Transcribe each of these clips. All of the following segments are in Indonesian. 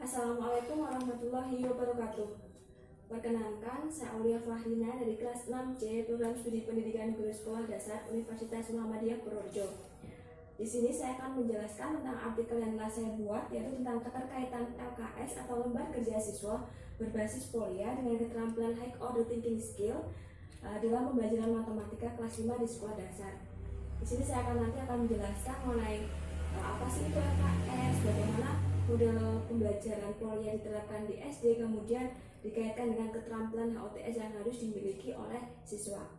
Assalamualaikum warahmatullahi wabarakatuh. Perkenalkan, saya Aulia Fahrina dari kelas 6C Program Studi Pendidikan Guru Sekolah Dasar Universitas Muhammadiyah Purworejo. Di sini saya akan menjelaskan tentang artikel yang telah saya buat, yaitu tentang keterkaitan LKS atau lembar kerja siswa berbasis POLIA dengan keterampilan High Order Thinking Skill dalam pembelajaran matematika kelas 5 di sekolah dasar. Di sini saya akan menjelaskan mengenai apa sih itu LKS, bagaimana model pembelajaran POLIA diterapkan di SD, kemudian dikaitkan dengan keterampilan HOTS yang harus dimiliki oleh siswa.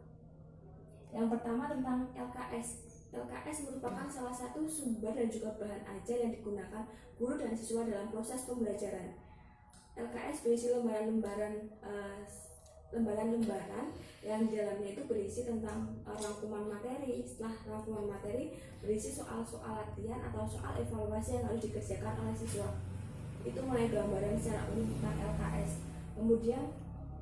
Yang pertama tentang LKS. LKS merupakan salah satu sumber dan juga bahan ajar yang digunakan guru dan siswa dalam proses pembelajaran. LKS berisi lembaran-lembaran yang di dalamnya itu berisi tentang rangkuman materi. Setelah rangkuman materi berisi soal-soal latihan atau soal evaluasi yang harus dikerjakan oleh siswa. Itu mulai gambaran secara umum tentang LKS. Kemudian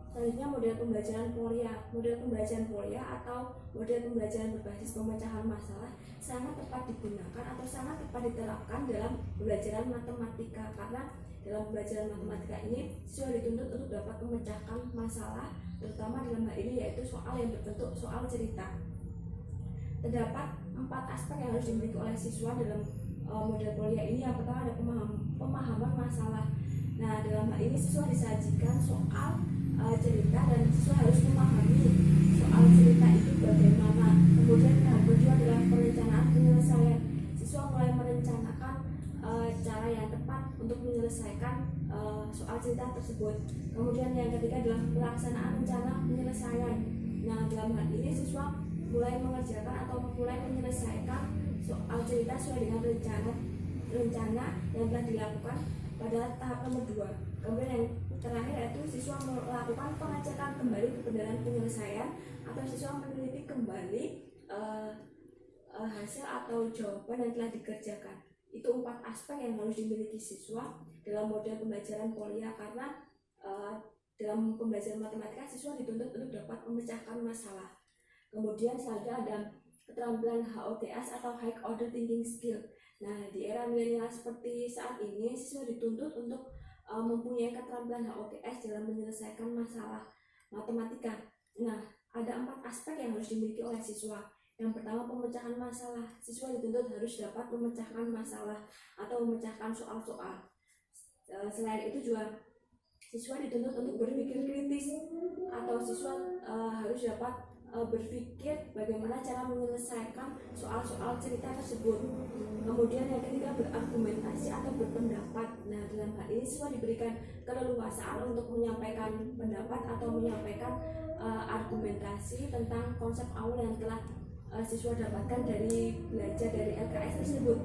selanjutnya model pembelajaran POLIA. Model pembelajaran POLIA atau model pembelajaran berbasis pemecahan masalah sangat tepat digunakan atau sangat tepat diterapkan dalam pembelajaran matematika, karena dalam pembelajaran matematika ini siswa dituntut untuk dapat memecahkan masalah, terutama dalam hal ini yaitu soal yang berbentuk soal cerita. Terdapat 4 aspek yang harus dimiliki oleh siswa dalam model POLIA ini. Yang pertama ada pemahaman masalah. Nah, dalam hal ini siswa disajikan soal cerita dan siswa harus memahami soal cerita itu bagaimana. Kemudian tahap kedua adalah perencanaan penyelesaian. Siswa mulai merencanakan cara yang tepat untuk menyelesaikan soal cerita tersebut. Kemudian yang ketiga adalah pelaksanaan rencana penyelesaian. Nah, dalam hal ini siswa mulai mengerjakan atau mulai menyelesaikan soal cerita sesuai dengan rencana yang telah dilakukan pada tahap nomor 2. Kemudian yang terakhir yaitu siswa melakukan pengecekan kembali kebenaran penyelesaian atau siswa meneliti kembali hasil atau jawaban yang telah dikerjakan. Itu 4 aspek yang harus dimiliki siswa dalam model pembelajaran POLIA, karena dalam pembelajaran matematika siswa dituntut untuk dapat memecahkan masalah. Kemudian selanjutnya ada keterampilan HOTS atau High Order Thinking Skill. Nah, di era milenial seperti saat ini siswa dituntut untuk mempunyai keterampilan HOTS dalam menyelesaikan masalah matematika. Nah, ada 4 aspek yang harus dimiliki oleh siswa. Yang pertama, pemecahan masalah. Siswa dituntut harus dapat memecahkan masalah atau memecahkan soal-soal. Selain itu juga siswa dituntut untuk berpikir kritis, atau siswa harus dapat berpikir bagaimana cara menyelesaikan soal-soal cerita tersebut. Kemudian yang ketiga, berargumentasi atau berpendapat. Nah, dalam hal ini siswa diberikan keleluasaan untuk menyampaikan pendapat atau menyampaikan argumentasi tentang konsep awal yang telah siswa dapatkan dari belajar dari LKS tersebut.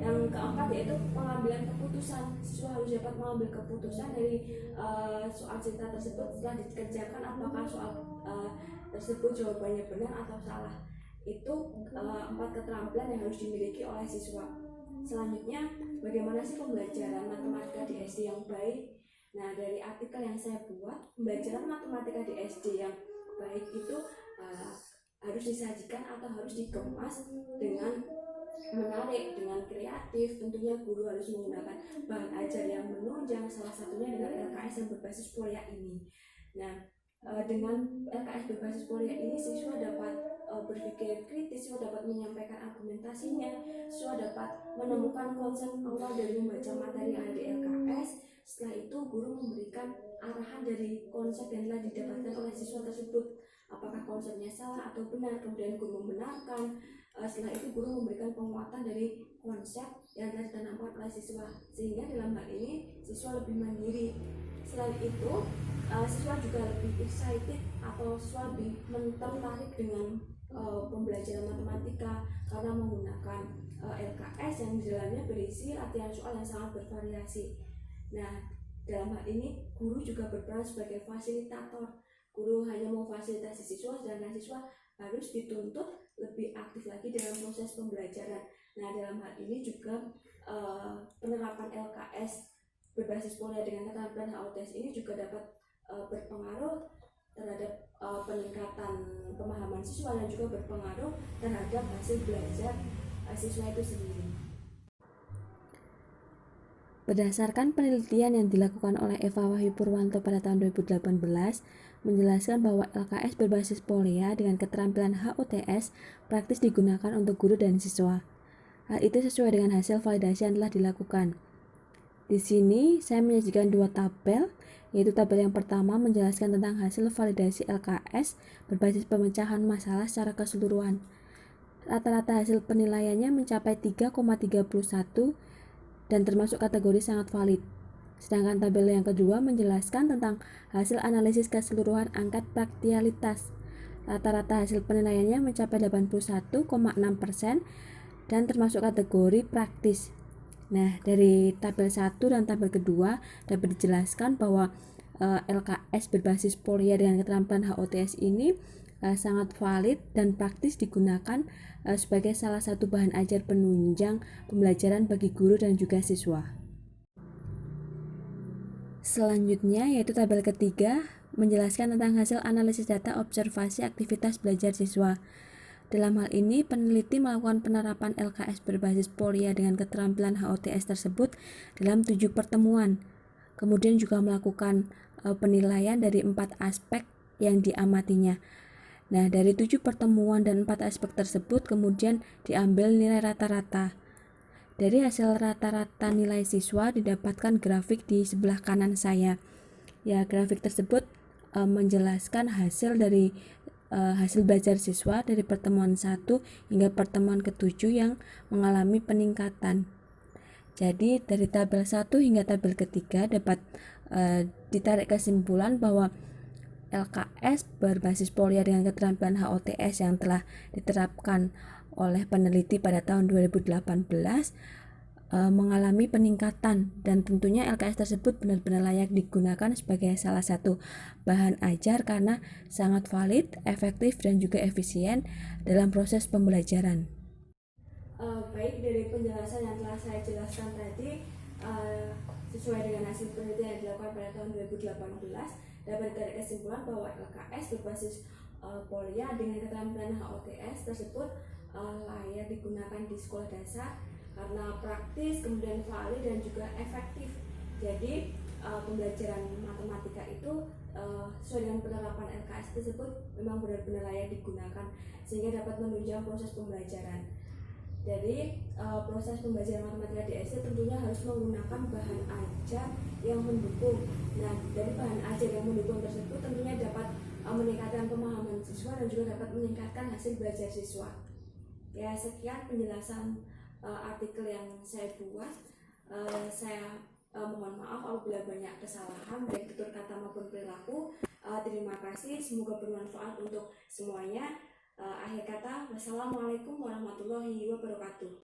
Yang keempat yaitu pengambilan keputusan. Siswa harus dapat mengambil keputusan dari soal cerita tersebut setelah dikerjakan, apakah soal tersebut jawabannya benar atau salah. Itu 4 keterampilan yang harus dimiliki oleh siswa. Selanjutnya, bagaimana sih pembelajaran matematika di SD yang baik? Nah, dari artikel yang saya buat, pembelajaran matematika di SD yang baik itu harus disajikan atau harus dikemas dengan menarik, dengan kreatif. Tentunya guru harus menggunakan bahan ajar yang menunjang, salah satunya dengan LKS yang berbasis POLIA ini. Nah, dengan LKS berbasis POLIA ini siswa dapat berpikir kritis, siswa dapat menyampaikan argumentasinya, siswa dapat menemukan konsep awal dari membaca materi yang ada di LKS. Setelah itu guru memberikan arahan dari konsep yang telah didapatkan oleh siswa tersebut, apakah konsepnya salah atau benar. Kemudian guru membenarkan. Setelah itu guru memberikan penguatan dari konsep yang telah ditanamkan oleh siswa, sehingga dalam hal ini siswa lebih mandiri. Selain itu siswa juga lebih excited atau siswa lebih tertarik dengan pembelajaran matematika karena menggunakan LKS yang di dalamnya berisi latihan soal yang sangat bervariasi. Nah, dalam hal ini guru juga berperan sebagai fasilitator. Guru hanya memfasilitasi siswa, sedangkan siswa harus dituntut lebih aktif lagi dalam proses pembelajaran. Nah, dalam hal ini juga penerapan LKS berbasis pola dengan keterampilan HOTS ini juga dapat berpengaruh terhadap peningkatan pemahaman siswa dan juga berpengaruh terhadap hasil belajar siswa itu sendiri. Berdasarkan penelitian yang dilakukan oleh Eva Wahyu Purwanto pada tahun 2018, menjelaskan bahwa LKS berbasis polea dengan keterampilan HOTS praktis digunakan untuk guru dan siswa. Hal itu sesuai dengan hasil validasi yang telah dilakukan. Di sini saya menyajikan dua tabel, yaitu tabel yang pertama menjelaskan tentang hasil validasi LKS berbasis pemecahan masalah secara keseluruhan. Rata-rata hasil penilaiannya mencapai 3,31 dan termasuk kategori sangat valid. Sedangkan tabel yang kedua menjelaskan tentang hasil analisis keseluruhan angka praktikalitas. Rata-rata hasil penilaiannya mencapai 81,6% dan termasuk kategori praktis. Nah, dari tabel 1 dan tabel kedua dapat dijelaskan bahwa LKS berbasis polea dengan keterampilan HOTS ini sangat valid dan praktis digunakan sebagai salah satu bahan ajar penunjang pembelajaran bagi guru dan juga siswa. Selanjutnya yaitu tabel ketiga menjelaskan tentang hasil analisis data observasi aktivitas belajar siswa. Dalam hal ini, peneliti melakukan penerapan LKS berbasis polea dengan keterampilan HOTS tersebut dalam 7 pertemuan. Kemudian juga melakukan penilaian dari 4 aspek yang diamatinya. Nah, dari 7 pertemuan dan 4 aspek tersebut kemudian diambil nilai rata-rata. Dari hasil rata-rata nilai siswa didapatkan grafik di sebelah kanan saya. Ya, grafik tersebut menjelaskan hasil dari hasil belajar siswa dari pertemuan 1 hingga pertemuan ke-7 yang mengalami peningkatan. Jadi dari tabel 1 hingga tabel ketiga dapat ditarik kesimpulan bahwa LKS berbasis polea dengan keterampilan HOTS yang telah diterapkan oleh peneliti pada tahun 2018 mengalami peningkatan, dan tentunya LKS tersebut benar-benar layak digunakan sebagai salah satu bahan ajar karena sangat valid, efektif, dan juga efisien dalam proses pembelajaran. Baik, dari penjelasan yang telah saya jelaskan tadi, sesuai dengan hasil penelitian yang dilakukan pada tahun 2018, dapat ditarik kesimpulan bahwa LKS berbasis polea dengan keterampilan HOTS tersebut layak digunakan di sekolah dasar karena praktis, kemudian valid, dan juga efektif. Jadi pembelajaran matematika itu sesuai dengan penerapan LKS tersebut memang benar-benar layak digunakan sehingga dapat menunjang proses pembelajaran. Jadi proses pembelajaran matematika di SD tentunya harus menggunakan bahan ajar yang mendukung. Nah, dari bahan ajar yang mendukung tersebut tentunya dapat meningkatkan pemahaman siswa dan juga dapat meningkatkan hasil belajar siswa. Ya, sekian penjelasan artikel yang saya buat. Saya mohon maaf apabila banyak kesalahan baik tutur kata maupun perilaku. Terima kasih, semoga bermanfaat untuk semuanya. Akhir kata, wassalamualaikum warahmatullahi wabarakatuh.